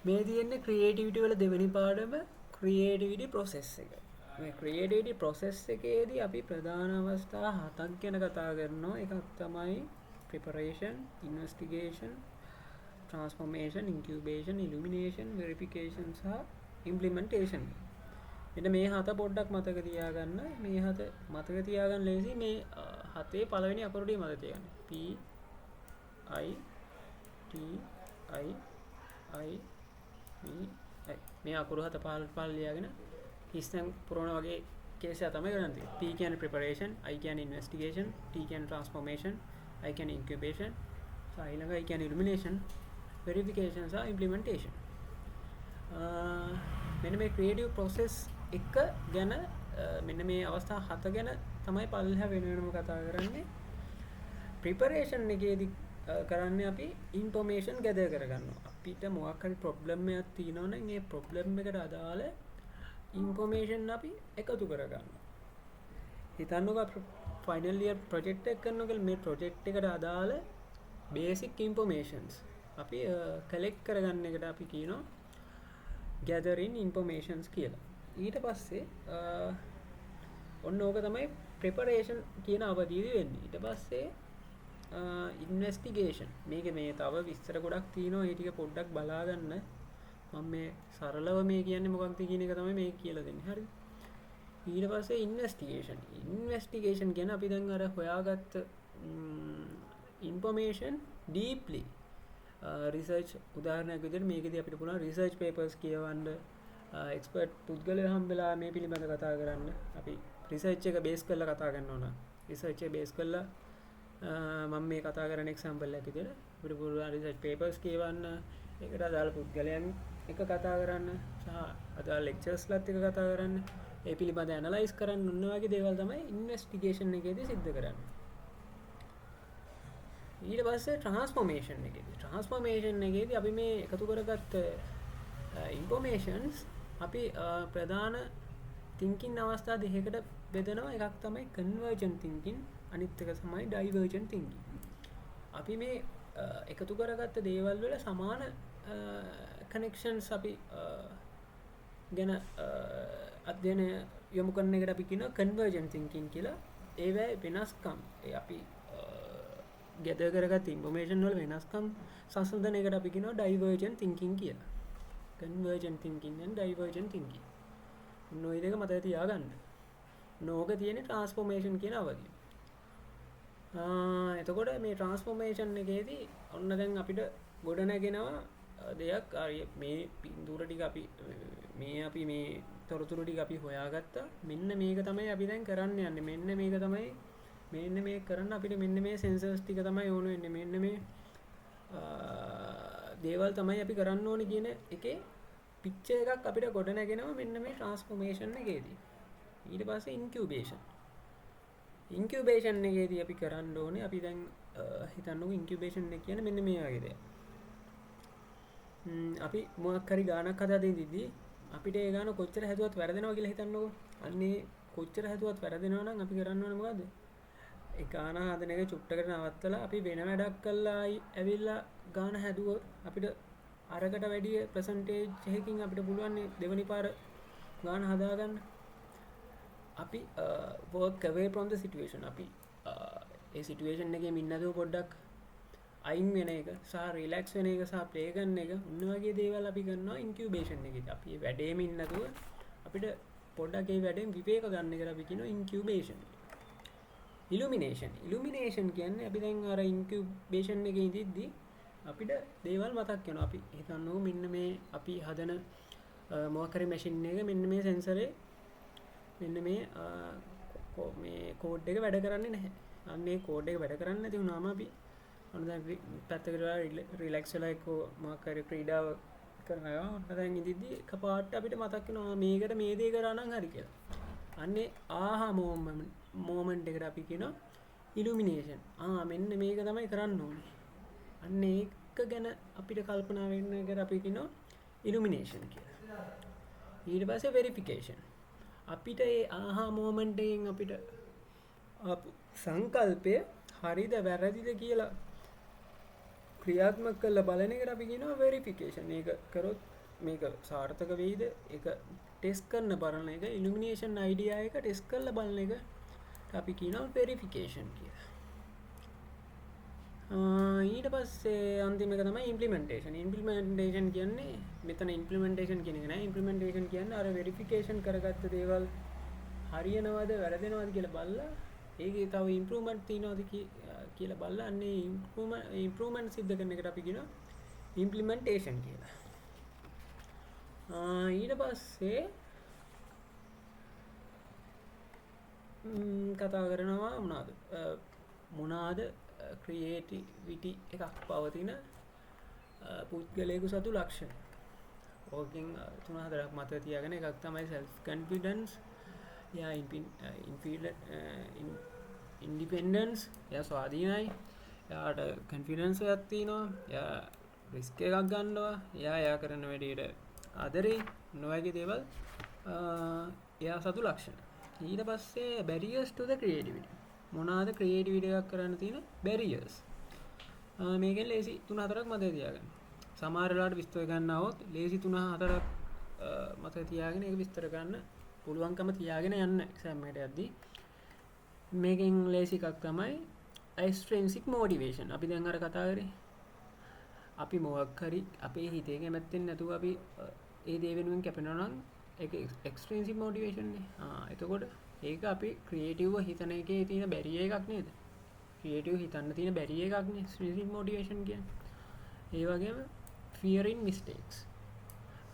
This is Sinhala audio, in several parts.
මේ තියෙන්නේ ක්‍රියේටිවිටි වල දෙවෙනි පාඩම ක්‍රියේටිවිටි ප්‍රොසෙස් එක. මේ ක්‍රියේටිවිටි ප්‍රොසෙස් එකේදී අපි ප්‍රධාන අවස්ථා 7ක් ගැන කතා කරනවා. එකක් තමයි preparation, investigation, transformation, incubation, illumination, verification සහ implementation. මෙන්න මේ හත පොඩ්ඩක් මතක තියාගන්න. මේ හත මතක තියාගන්න ලේසි. මේ හතේ පළවෙනි අකුර ටික මතක තියාගන්න. P I T I I මේ අකුරු හත පහළ ලියාගෙන හිස්තැන් පුරවන වගේ කේස් එක තමයි කරන්න තියෙන්නේ. P කියන්නේ preparation, I කියන්නේ investigation, T කියන්නේ transformation, I කියන්නේ incubation, සහ ඊළඟ I කියන්නේ illumination, verification සහ implementation. මෙන්න මේ creative process එක ගැන මෙන්න මේ අවස්ථා 7 ගැන තමයි පළවෙනි වෙනම කතා කරන්නේ. preparation එකේදී කරන්නේ අපි information gather කරගන්නවා. අපිට මොකක් හරි problem එකක් තියෙනවා නම් ඒ problem එකට අදාළ information අපි එකතු කරගන්නවා. හිතන්නකෝ අපි final year project එක කරනවා කියලා මේ project එකට අදාළ basic informations අපි collect කරගන්න එකට අපි කියනවා gathering informations කියලා. ඊට පස්සේ ඔන්න ඕක තමයි preparation කියන අවධියේදී වෙන්නේ. ඊට පස්සේ ඉන්වෙස්ටිගේෂන් මේක මේ තව විස්තර ගොඩක් තියෙනවා. ඒ ටික පොඩ්ඩක් බලා ගන්න. මම මේ සරලව මේ කියන්නේ මොකක්ද කියන එක තමයි මේ කියලා දෙන්නේ. හරිද? ඊට පස්සේ ඉන්වෙස්ටිගේෂන් කියන්නේ අපි දැන් අර හොයාගත්ත information deeply research උදාහරණයක් විදිහට මේකදී අපිට පුළුවන් research papers කියවන්න, expert පුද්ගලයන් හම්බෙලා මේ පිළිබඳව කතා කරන්න. අපි research එක base කරලා කතා කරනවා නම් research එක base කරලා මම මේ කතා කරන එක්සැම්පල් එකක් විදිහට අපිට පුළුවන් රිසර්ච් පේපර්ස් කියවන්න, ඒකට අදාළ පුද්ගලයන් එක කතා කරන්න, සහ අදාළ ලෙක්චර්ස්ලත් එක කතා කරන්න, ඒ පිළිබඳව ඇනලයිස් කරන්න. ඔන්න වගේ දේවල් තමයි ඉන්වෙස්ටිගේෂන් එකේදී සිද්ධ කරන්නේ. ඊට පස්සේ ට්‍රාන්ස්ෆෝමේෂන් එකේදී අපි මේ එකතු කරගත්ත ඉන්ෆෝමේෂන්ස් අපි ප්‍රධාන thinking අවස්ථා දෙකකට බෙදනවා. එකක් තමයි convergent thinking, අනිත් එක තමයි divergent thinking. අපි මේ එකතු කරගත්ත දේවල් වල සමාන connections අපි ගැන අධ්‍යයනය යොමු කරන එකට අපි කියනවා convergent thinking කියලා. ඒවැ වෙනස්කම් අපි gather කරගත්ත information වල වෙනස්කම් සංසන්දනයකට අපි කියනවා divergent thinking කියලා. convergent thinking and divergent thinking. ඔය දෙක මතක තියාගන්න. නෝක තියෙන transformation කියන අවධිය. එතකොට මේ ට්‍රාන්ස්ෆෝමේෂන් එකේදී ඔන්න දැන් අපිට ගොඩ නැගෙනවා දෙයක්. මේ පින්තූර ටික අපි මේ තොරතුරු ටික අපි හොයාගත්තා. මෙන්න මේක තමයි අපි දැන් කරන්න යන්නේ. මෙන්න මේක කරන්න අපිට මෙන්න මේ සෙන්සර්ස් ටික තමයි ඕන වෙන්නේ. මෙන්න මේ දේවල් තමයි අපි කරන්න ඕනේ කියන එකේ පික්චර් එකක් අපිට ගොඩ නැගෙනවා මෙන්න මේ ට්‍රාන්ස්ෆෝමේෂන් එකේදී. ඊට පස්සේ ඉන්කියුබේෂන් එකේදී අපි කරන්න ඕනේ අපි දැන් හිතන්නකෝ ඉන්කියුබේෂන් එක කියන්නේ මෙන්න මේ වගේ දෙයක්. අපි මොකක් හරි ගානක් හදා දෙද්දී අපිට ඒ ගාන කොච්චර හැදුවත් වැරදෙනවා කියලා හිතන්නකෝ. අන්නේ කොච්චර හැදුවත් වැරදෙනවා නම් අපි කරන්න ඕනේ මොකද්ද? ඒ ගාන හදන එක චුට්ටකට නවත්තලා අපි වෙන වැඩක් කළා ඇවිල්ලා ගාන හැදුවොත් අපිට අරකට වැඩි percentage එකකින් අපිට පුළුවන් දෙවෙනි පාර ගාන හදාගන්න. අපි work away from the situation. අපි ඒ සිටුවේෂන් එකේ ඉන්නදෝ පොඩ්ඩක් අයින් වෙන එක සහ රිලැක්ස් වෙන එක සහ ප්ලේ කරන එක ඔන්න වගේ දේවල් අපි කරනවා ඉන්කියුබේෂන් එකේදී. අපි මේ වැඩේම ඉන්නදෝ අපිට පොඩ්ඩක් ඒ වැඩෙන් විවේක ගන්න එකට අපි කියනවා ඉන්කියුබේෂන්. ඉලුමිනේෂන් කියන්නේ අපි දැන් අර ඉන්කියුබේෂන් එකේ ඉඳිද්දී අපිට දේවල් මතක් වෙනවා. අපි හිතන්නකෝ මෙන්න මේ අපි හදන මොකක් හරි මැෂින් එක මෙන්න මේ සෙන්සරේ මෙන්න මේ කෝඩ් එක වැඩ කරන්නේ නැහැ. අන්න ඒ කෝඩ් එක වැඩ කරන්නේ නැති වුණාම අපි ඔන්න දැන් පැත්තකට රිලැක්ස් වෙලා එක්ක මොකක් හරි ක්‍රීඩාව කරනවා. ඔන්න දැන් ඉඳිද්දි එකපාරට අපිට මතක් වෙනවා මේකට මේ දේ කරා නම් හරි කියලා. අන්නේ ආහා මොමන්ට් එකට අපි කියනවා ඉලුමිනේෂන්. මෙන්න මේක තමයි කරන්න ඕනේ. අන්න ඒක ගැන අපිට කල්පනා වෙන්න එකට අපි කියනවා ඉලුමිනේෂන් කියලා. ඊට පස්සේ වෙරිෆිකේෂන්. අපිට ඒ ආහා මොමන්ට් එකෙන් අපිට සංකල්පය හරිද වැරදිද කියලා ක්‍රියාත්මක කළ බලන එකට අපි කියනවා වෙරිෆිකේෂන්. ඒක කරොත් මේක සාර්ථක වෙයිද ඒක ටෙස්ට් කරන බලන එක, ඉලුමිනේෂන් අයිඩියා එක ටෙස්ට් කරලා බලන එක අපි කියනවා වෙරිෆිකේෂන් කියලා. ඊට පස්සේ අන්තිම එක තමයි ඉම්ප්ලිමෙන්ටේෂන්. ඉම්ප්ලිමෙන්ටේෂන් කියන්නේ මෙතන ඉම්ප්ලිමෙන්ටේෂන් කියන එක නෑ. ඉම්ප්ලිමෙන්ටේෂන් කියන්නේ අර වෙරිෆිකේෂන් කරගත්ත දේවල් හරියනවද වැරදෙනවද කියලා බලලා ඒකේ තව ඉම්ප්‍රූව්මන්ට් තියෙනවද කියලා බලලා අන්නේ ඉම්ප්‍රූව්මන්ට් සිද්ධ කරන එකට අපි කියනවා ඉම්ප්ලිමෙන්ටේෂන් කියලා. ඊට පස්සේ කතා කරනවා මොනාද ක්‍රියේටිවිටි එකක් පවතින පුද්ගලයෙකු සතු ලක්ෂණ. ඕකෙන් 3-4ක් මත තියාගෙන එකක් තමයි self confidence, ඉන්ඩිපෙන්ඩන්ස්, එයා ස්වාධීනයි, එයාට කන්ෆිඩන්ස් එකක් තියෙනවා, එයා රිස්ක් එකක් ගන්නවා, එයා කරන වැඩේට ආදරේ, නොවැගේ දේවල් එයා සතු ලක්ෂණ. ඊට පස්සේ barriers to the creativity. මොනවාද ක්‍රියේටිවිටි එකක් කරන්න තියෙන barriers? මේකෙන් ලේසි 3-4ක් මතක තියාගන්න. සමහර වෙලාවට විස්තර ගන්නවොත් ලේසි 3-4ක් මතක තියාගෙන ඒක විස්තර ගන්න පුළුවන්කම තියාගෙන යන්න එක්සෑම් එකට යද්දී. මේකෙන් ලේසි එකක් තමයි extrinsic motivation. අපි දැන් අර කතා කරේ. අපි මොකක් හරි අපේ හිතේ කැමැත්තෙන් නැතුව අපි ඒ දේ වෙනුවෙන් කැපෙනවා නම් ඒක extrinsic motivation නේ. එතකොට ඒක අපි ක්‍රියේටිව්ව හිතන එකේ තියෙන බැරිය එකක් නේද? ක්‍රියේටිව් හිතන්න තියෙන බැරිය එකක් නේ extrinsic motivation කියන්නේ. ඒ වගේම fear in mistakes.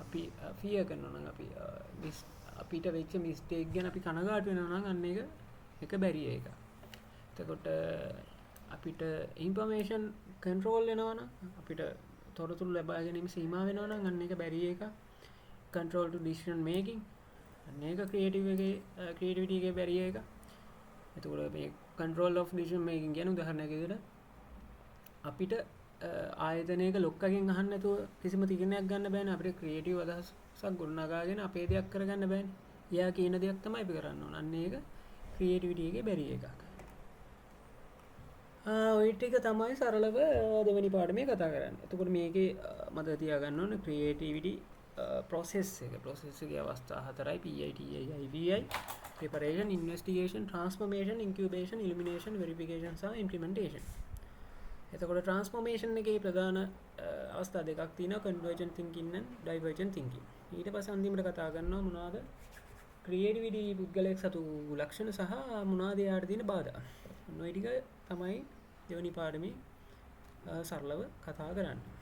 අපි fear කරනවා නම් අපිට වෙච්ච මිස්ටේක් ගැන අපි කනගාටු වෙනවා නම් අන්න ඒක බැරිය එක. එතකොට අපිට ඉන්ෆර්මේෂන් කන්ට්‍රෝල් වෙනවා නම් අපිට තොරතුරු ලබා ගැනීම සීමා වෙනවා නම් අන්න ඒක බැරිය එක. control to decision making අන්න ඒක ක්‍රියේටිවිටි එකේ බැරිය එක. එතකොට මේ control of decision making කියන උදාහරණයක් විදිහට අපිට ආයතනයක ලොක්කගෙන් අහන්න නැතුව කිසිම තීරණයක් ගන්න බෑනේ. අපිට ක්‍රියේටිව් අදහසක් ගොඩනගාගෙන අපේ දෙයක් කරගන්න බෑනේ. එයා කියන දෙයක් තමයි අපි කරන්න ඕන. අන්න ඒක ක්‍රියේටිවිටි එකේ බැරි එකක්. ඔය ටික තමයි සරලව දෙවෙනි පාඩමේ කතා කරන්නේ. එතකොට මේකේ මතක තියාගන්න ඕන ක්‍රියේටිවිටි process එකේ අවස්ථා 4යි PITI IVI preparation, investigation, transformation, incubation, elimination, verification සහ implementation. එතකොට transformation එකේ ප්‍රධාන අවස්ථා දෙකක් තියෙනවා, convergent thinking and divergent thinking. ඊට පස්සේ අන්තිමට කතා කරනවා මොනවාද ක්‍රියේටිවිටි පුද්ගලයෙක් සතු ලක්ෂණ සහ මොනවාද යාට තියෙන බාධා. ඔය ටික තමයි දෙවෙනි පාඩමේ සරලව කතා කරන්නේ.